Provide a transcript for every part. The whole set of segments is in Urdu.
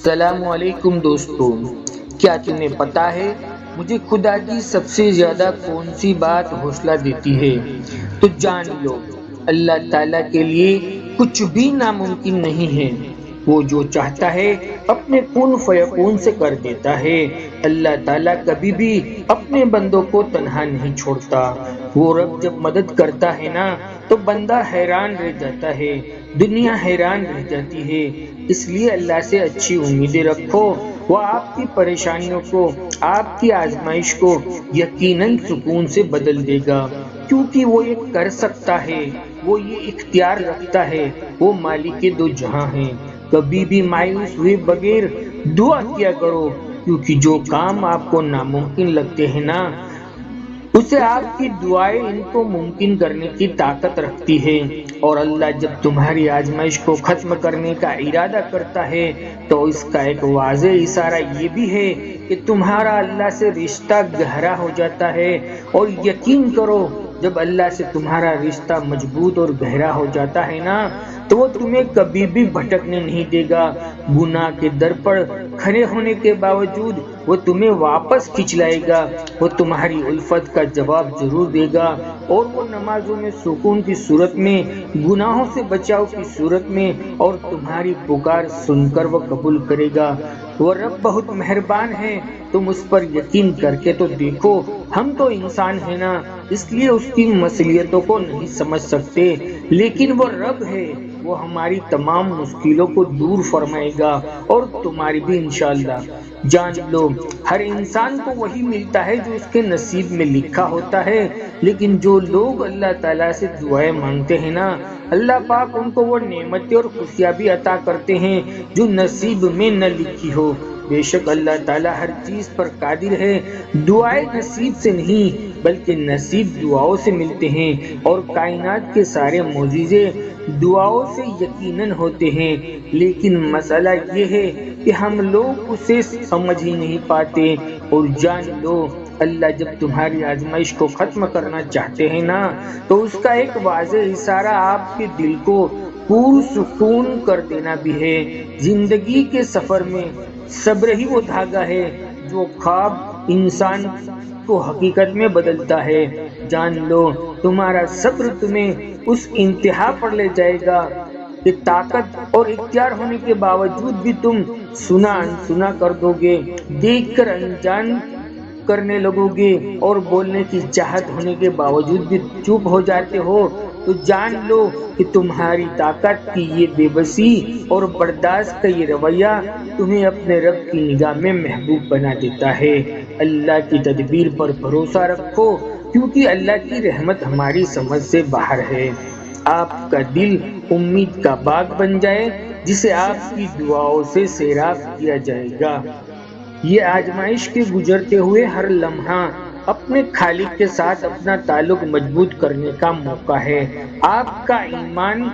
السلام علیکم دوستو، کیا تمہیں پتا ہے مجھے خدا کی سب سے زیادہ کون سی بات حوصلہ دیتی ہے؟ تو جان لو، اللہ تعالیٰ کے لیے کچھ بھی ناممکن نہیں ہے۔ وہ جو چاہتا ہے اپنے کن فیکون سے کر دیتا ہے۔ اللہ تعالیٰ کبھی بھی اپنے بندوں کو تنہا نہیں چھوڑتا۔ وہ رب جب مدد کرتا ہے نا تو بندہ حیران رہ جاتا ہے، دنیا حیران رہ جاتی ہے۔ اس لیے اللہ سے اچھی امیدیں رکھو، وہ آپ کی پریشانیوں کو، آپ کی آزمائش کو یقیناً سکون سے بدل دے گا، کیونکہ وہ یہ کر سکتا ہے، وہ یہ اختیار رکھتا ہے، وہ مالک دو جہاں ہے۔ کبھی بھی مایوس ہوئے بغیر دعا کیا کرو، کیونکہ جو کام آپ کو ناممکن لگتے ہیں نا، اسے آپ کی دعائیں ان کو ممکن کرنے کی طاقت رکھتی ہے۔ اور اللہ جب تمہاری آزمائش کو ختم کرنے کا ارادہ کرتا ہے تو اس کا ایک واضح اشارہ یہ بھی ہے کہ تمہارا اللہ سے رشتہ گہرا ہو جاتا ہے۔ اور یقین کرو، جب اللہ سے تمہارا رشتہ مضبوط اور گہرا ہو جاتا ہے نا تو وہ تمہیں کبھی بھی بھٹکنے نہیں دے گا۔ گناہ کے در پر کھڑے ہونے کے باوجود وہ تمہیں واپس کھینچ لائے گا، وہ تمہاری الفت کا جواب ضرور دے گا، اور وہ نمازوں میں سکون کی صورت میں، گناہوں سے بچاؤ کی صورت میں، اور تمہاری پکار سن کر وہ قبول کرے گا۔ وہ رب بہت مہربان ہے، تم اس پر یقین کر کے تو دیکھو۔ ہم تو انسان ہیں نا، اس لیے اس کی مصلیتوں کو نہیں سمجھ سکتے، لیکن وہ رب ہے، وہ ہماری تمام مشکلوں کو دور فرمائے گا، اور تمہاری بھی انشاءاللہ۔ جان لو، ہر انسان کو وہی ملتا ہے جو اس کے نصیب میں لکھا ہوتا ہے، لیکن جو لوگ اللہ تعالیٰ سے دعائیں مانگتے ہیں نا، اللہ پاک ان کو وہ نعمتیں اور خوشیاں بھی عطا کرتے ہیں جو نصیب میں نہ لکھی ہو۔ بے شک اللہ تعالیٰ ہر چیز پر قادر ہے۔ دعائیں نصیب سے نہیں بلکہ نصیب دعاؤں سے ملتے ہیں، اور کائنات کے سارے معجزے دعاؤں سے یقیناً ہوتے ہیں، لیکن مسئلہ یہ ہے کہ ہم لوگ اسے سمجھ ہی نہیں پاتے۔ اور جان لو، اللہ جب تمہاری آزمائش کو ختم کرنا چاہتے ہیں نا تو اس کا ایک واضح اشارہ آپ کے دل کو پرسکون کر دینا بھی ہے۔ زندگی کے سفر میں صبر ہی وہ دھاگا ہے جو خواب انسان کو حقیقت میں بدلتا ہے۔ جان لو، تمہارا صبر تمہیں اس انتہا پر لے جائے گا کہ طاقت اور اختیار ہونے کے باوجود بھی تم سنا انسنا کر دو گے، دیکھ کر انجان کرنے لگو گے، اور بولنے کی چاہت ہونے کے باوجود بھی چپ ہو جاتے ہو۔ تو جان لو کہ تمہاری طاقت کی یہ بے بسی اور برداشت کا یہ رویہ تمہیں اپنے رب کی نگاہ میں محبوب بنا دیتا ہے۔ اللہ کی تدبیر پر بھروسہ رکھو، کیونکہ اللہ کی رحمت ہماری سمجھ سے باہر ہے۔ آپ کا دل امید کا باغ بن جائے جسے آپ کی دعاؤں سے سیراب کیا جائے گا۔ یہ آزمائش کے گزرتے ہوئے ہر لمحہ اپنے خالق کے ساتھ اپنا تعلق مضبوط کرنے کا موقع ہے۔ آپ کا ایمان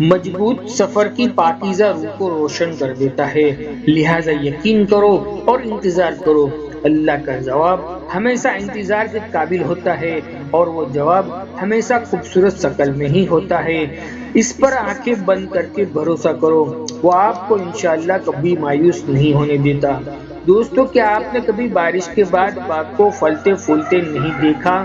مضبوط سفر کی پاکیزہ روح کو روشن کر دیتا ہے، لہٰذا یقین کرو اور انتظار کرو۔ اللہ کا جواب ہمیشہ انتظار کے قابل ہوتا ہے، اور وہ جواب ہمیشہ خوبصورت شکل میں ہی ہوتا ہے۔ اس پر آنکھیں بند کر کے بھروسہ کرو، وہ آپ کو انشاءاللہ کبھی مایوس نہیں ہونے دیتا۔ دوستو، کیا آپ نے کبھی بارش کے بعد باغ کو پھلتے پھولتے نہیں دیکھا؟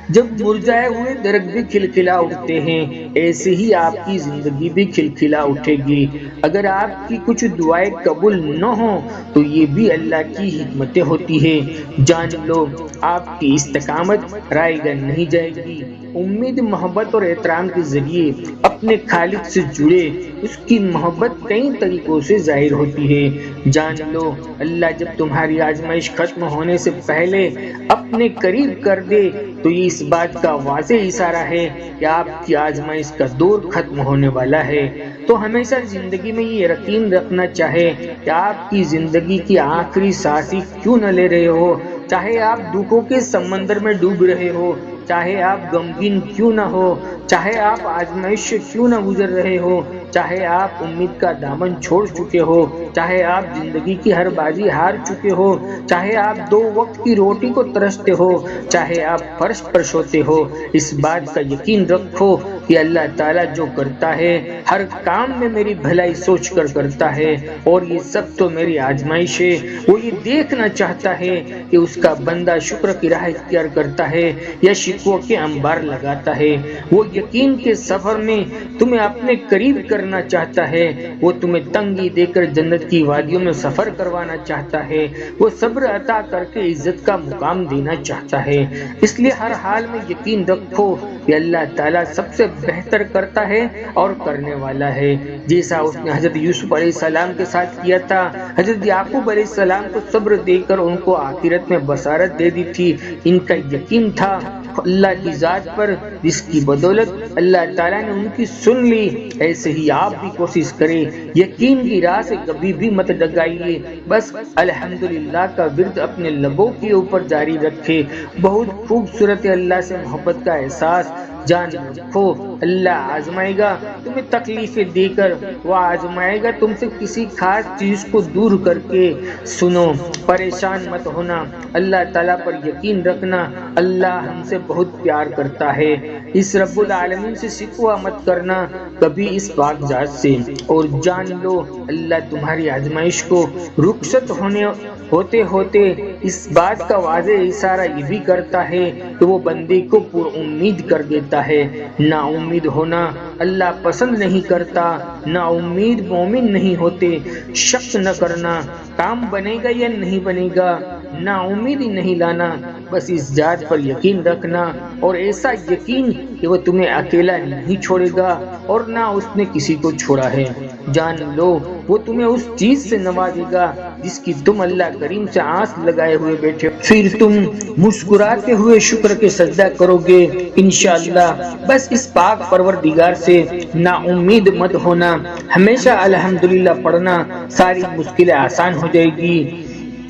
جب مرجھائے ہوئے درخت بھی کھلکھلا اٹھتے ہیں، ایسے ہی آپ کی زندگی بھی کھلکھلا اٹھے گی۔ اگر آپ کی کچھ دعائیں قبول نہ ہوں تو یہ بھی اللہ کی حکمتیں ہوتی ہیں۔ جان لو، آپ کی استقامت رائے گاں نہیں جائے گی۔ امید، محبت اور احترام کے ذریعے اپنے خالق سے جڑے، اس کی محبت کئی طریقوں سے ظاہر ہوتی ہے۔ جان لو، اللہ جب تمہاری آزمائش ختم ہونے سے پہلے اپنے قریب کر دے تو یہ اس بات کا واضح اشارہ ہے کہ آپ کی آزمائش کا دور ختم ہونے والا ہے۔ تو ہمیشہ زندگی میں یہ یقین رکھنا چاہے کہ آپ کی زندگی کی آخری سانس کیوں نہ لے رہے ہو، چاہے آپ دکھوں کے سمندر میں ڈوب رہے ہو، چاہے آپ غمگین کیوں نہ ہو، چاہے آپ آزمائش سے کیوں نہ گزر رہے ہو، چاہے آپ امید کا دامن چھوڑ چکے ہو، چاہے آپ زندگی کی ہر بازی ہار چکے ہو، چاہے آپ 2 وقت کی روٹی کو ترستے ہو، چاہے آپ فرش پر سوتے ہو، اس بات کا یقین رکھو کہ اللہ تعالیٰ جو کرتا ہے ہر کام میں میری بھلائی سوچ کر کرتا ہے، اور یہ سب تو میری آزمائش ہے۔ وہ یہ دیکھنا چاہتا ہے کہ اس کا بندہ شکر کی راہ اختیار کرتا ہے یا شکوہ کے انبار لگاتا ہے۔ وہ یقین کے سفر میں تمہیں اپنے قریب کرنا چاہتا ہے، وہ تمہیں تنگی دے کر جنت کی وادیوں میں سفر کروانا چاہتا ہے، وہ صبر عطا کر کے عزت کا مقام دینا چاہتا ہے۔ اس لیے ہر حال میں یقین رکھو کہ اللہ تعالیٰ سب سے بہتر کرتا ہے اور کرنے والا ہے۔ جیسا اس نے حضرت یوسف علیہ السلام کے ساتھ کیا تھا، حضرت یعقوب علیہ السلام کو صبر دے کر ان کو آخرت میں بصارت دے دی تھی۔ ان کا یقین تھا اللہ کی ذات پر، جس کی بدولت اللہ تعالیٰ نے ان کی سن لی۔ ایسے ہی آپ بھی کوشش کریں، یقین کی راہ سے کبھی بھی مت ڈگائیے، بس الحمدللہ کا ورد اپنے لبوں کے اوپر جاری رکھے۔ بہت خوبصورت ہے اللہ سے محبت کا احساس۔ جان رکھو اللہ آزمائے گا تمہیں تکلیفیں دے کر، وہ آزمائے گا تم سے کسی خاص چیز کو دور کر کے۔ سنو، پریشان مت ہونا، اللہ تعالیٰ پر یقین رکھنا، اللہ ہم سے بہت پیار کرتا ہے۔ اس رب العالمین سے شکوہ مت کرنا کبھی اس پاک ذات سے، اور جان لو اللہ تمہاری آزمائش کو رخصت ہوتے ہوتے اس بات کا واضح اشارہ یہ بھی کرتا ہے کہ وہ بندے کو پر امید کر دیتا ہے۔ نا امید ہونا اللہ پسند نہیں کرتا، نا امید مومن نہیں ہوتے۔ شک نہ کرنا کام بنے گا یا نہیں بنے گا، نا امیدی نہیں لانا، بس اس ذات پر یقین رکھنا، اور ایسا یقین کہ وہ تمہیں اکیلا نہیں چھوڑے گا اور نہ اس نے کسی کو چھوڑا ہے۔ جان لو وہ تمہیں اس چیز سے نوازے گا جس کی تم اللہ کریم سے آس لگائے ہوئے بیٹھے، پھر تم مسکراتے ہوئے شکر کے سجدہ کرو گے انشاءاللہ۔ بس اس پاک پروردگار سے نا امید مت ہونا، ہمیشہ الحمدللہ پڑھنا، ساری مشکلیں آسان ہو جائے گی۔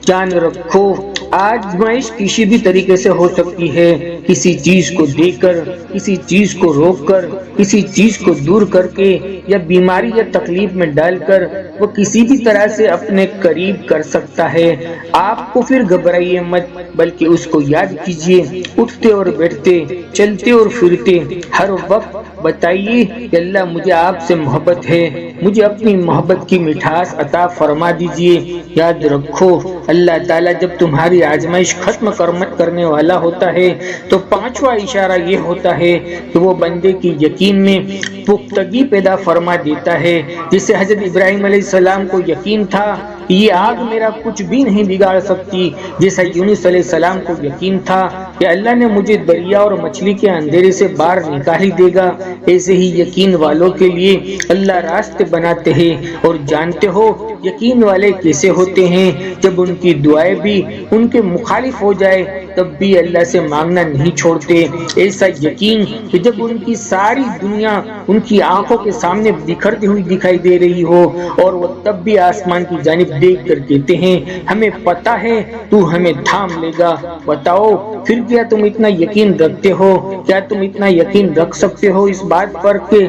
جان رکھو آزمائش کسی بھی طریقے سے ہو سکتی ہے، کسی چیز کو دے کر، کسی چیز کو روک کر، کسی چیز کو دور کر کے، یا بیماری یا تکلیف میں ڈال کر، وہ کسی بھی طرح سے اپنے قریب کر سکتا ہے۔ آپ کو پھر گھبرائیے مت، بلکہ اس کو یاد کیجئے، اٹھتے اور بیٹھتے، چلتے اور پھرتے، ہر وقت بتائیے کہ اللہ مجھے آپ سے محبت ہے، مجھے اپنی محبت کی مٹھاس عطا فرما دیجئے۔ یاد رکھو اللہ تعالیٰ جب تمہاری آزمائش ختم کرنے والا ہوتا ہے تو 5واں اشارہ یہ ہوتا ہے کہ وہ بندے کی یقین میں پختگی پیدا فرما دیتا ہے۔ جسے حضرت ابراہیم علیہ السلام کو یقین تھا یہ آگ میرا کچھ بھی نہیں بگاڑ سکتی، جیسا یونس علیہ السلام کو یقین تھا کہ اللہ نے مجھے دریا اور مچھلی کے اندھیرے سے باہر نکال ہی دے گا، ایسے ہی یقین والوں کے لیے اللہ راستے بناتے ہیں۔ اور جانتے ہو یقین والے کیسے ہوتے ہیں؟ جب ان کی دعائیں بھی ان کے مخالف ہو جائے تب بھی اللہ سے مانگنا نہیں چھوڑتے۔ ایسا یقین کہ جب ان کی ساری دنیا ان کی آنکھوں کے سامنے بکھرتی ہوئی دکھائی دے رہی ہو اور وہ تب بھی آسمان کی جانب دیکھ کر کہتے ہیں ہمیں پتہ ہے تو ہمیں تھام لے گا۔ بتاؤ پھر کیا تم اتنا یقین رکھتے ہو؟ کیا تم اتنا یقین رکھ سکتے ہو اس بات پر کہ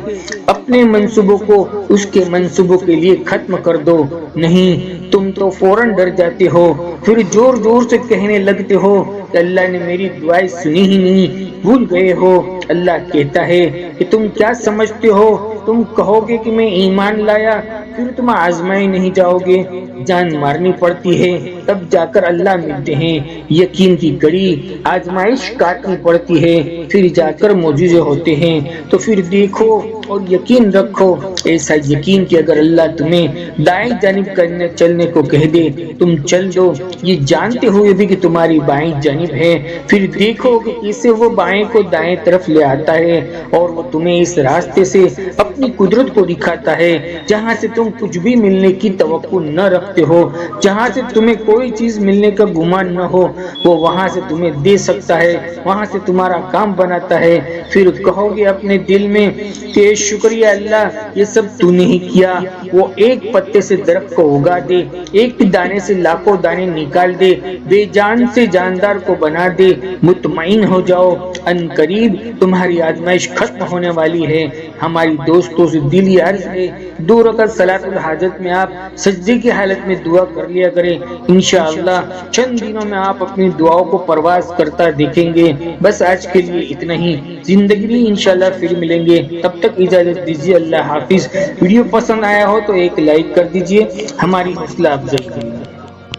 اپنے منصوبوں کو اس کے منصوبوں کے لیے ختم کر دو؟ نہیں، تم تو فوراً ڈر جاتے ہو، پھر زور زور سے کہنے لگتے ہو کہ اللہ نے میری دعائیں سنی ہی نہیں، بھول گئے ہو۔ اللہ کہتا ہے کہ تم کیا سمجھتے ہو؟ تم کہو گے کہ میں ایمان لایا، پھر تم آزمائے نہیں جاؤ گے، جان مارنی پڑتی ہے تب جا کر اللہ ملتے ہیں، یقین کی کڑی آزمائش کاٹنی پڑتی ہے پھر جا کر معجزے ہوتے ہیں۔ تو پھر دیکھو اور یقین رکھو، ایسا یقین کہ اگر اللہ تمہیں دائیں جانب چلنے کو کہہ دے تم چل دو، یہ جانتے ہوئے بھی کہ تمہاری بائیں جانب ہے، پھر دیکھو کہ کیسے وہ بائیں کو دائیں طرف لے آتا ہے اور وہ تمہیں اس راستے سے اپنے اپنی قدرت کو دکھاتا ہے، جہاں سے تم کچھ بھی ملنے کی توقع نہ رکھتے ہو، جہاں سے تمہیں کوئی چیز ملنے کا گمان نہ ہو، وہ وہاں سے تمہیں دے سکتا ہے، وہاں سے تمہارا کام بناتا ہے۔ پھر کہو گے اپنے دل میں کہ شکریہ اللہ، یہ سب تو نے ہی کیا۔ وہ ایک پتے سے درخت کو اگا دے، ایک دانے سے لاکھوں دانے نکال دے، بے جان سے جاندار کو بنا دے۔ مطمئن ہو جاؤ، ان قریب تمہاری آزمائش ختم ہونے والی ہے۔ ہماری دوستوں سے دلی عرض ہے، 2 رکعت صلاۃ الحاجت میں آپ سجدے کی حالت میں دعا کر لیا کریں، انشاءاللہ چند دنوں میں آپ اپنی دعاؤں کو پرواز کرتا دیکھیں گے۔ بس آج کے لیے اتنا ہی، زندگی میں انشاءاللہ پھر ملیں گے، تب تک اجازت دیجیے، اللہ حافظ۔ ویڈیو پسند آیا ہو تو ایک لائک کر دیجیے، ہماری حوصلہ افزائی کریے۔